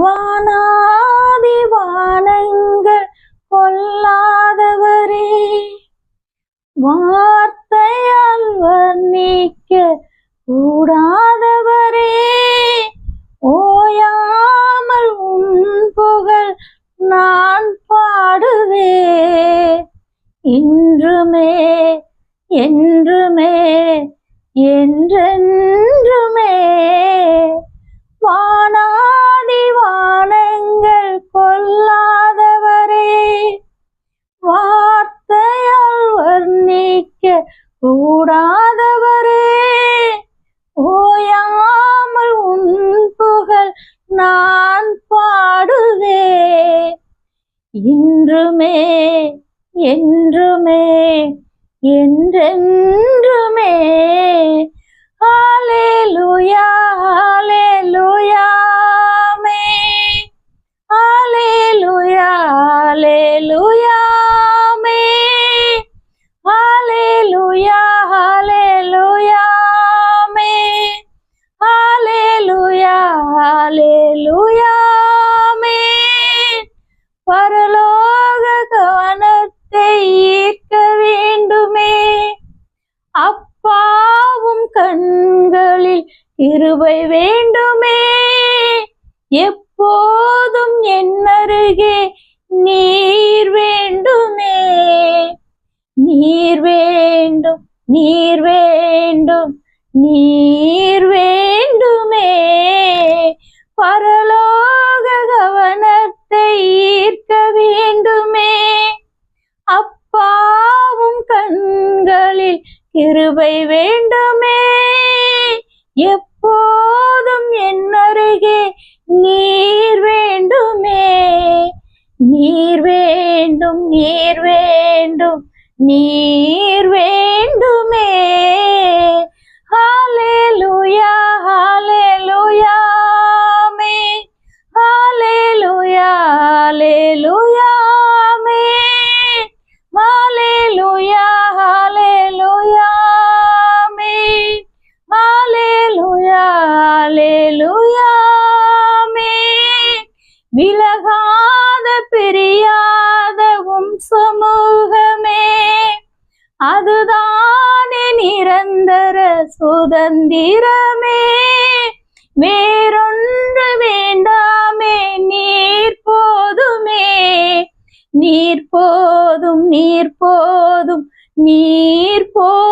வானாதி வானங்கள் கொள்ளாதவரே, வார்த்தையால் வர்ணிக்க கூடாதவரே, ஓயாமல் உன் புகழ் நான் பாடுவே. இன்றுமே என்றுமே என்றென்றுமே வானாதி வானங்கள் கொள்ளாதவரே, வார்த்தையால் வர்ணிக்க கூடாதவரே, ஓயாமல் உன் புகழ் நான் பாடுவே. இன்றுமே என்றுமே என்றென்றுமே. ஹல்லேலூயா ஹல்லேலூயா ஆமென். ஹல்லேலூயா ஹல்லேலூயா ஆமென். ஹல்லேலூயா ஹல்லேலூயா ஆமென். ஹல்லேலூயா ஹல்லேலூயா ஆமென். பரலோக கவனத்தை ஈர்க்க வேண்டுமே, அப்பாவும் கண்களில் கிருபை வேண்டுமே, எப்போதும் என்னருகே நீர் வேண்டுமே. நீர் வேண்டும் நீர் வேண்டும் நீர் வேண்டுமே, பரலோக கவனத்தை ஈர்க்க வேண்டுமே, அப்பாவும் கண்களில் கிருபை வேண்டுமே, எப்போதும் என்னருகே நீர் வேண்டுமே. நீர் வேண்டும் நீர் வேண்டும் நீர் வேண்டுமே. ஹல்லேலூயா ஹல்லேலூயா ஆமென். ஹல்லேலூயா ஹல்லேலூயா ஆமென். ஹல்லேலூயா ஹல்லேலூயா ஆமென். ஹல்லேலூயா ஹல்லேலூயா ஆமென். விலகாத பிரியாத உம் சமூகமே, அதுதானே நிரந்தர சுதந்திரமே. வேறொன்று வேண்டாமே, நீர் போதுமே. நீர் போதும் நீர் போதும் நீர் போதும்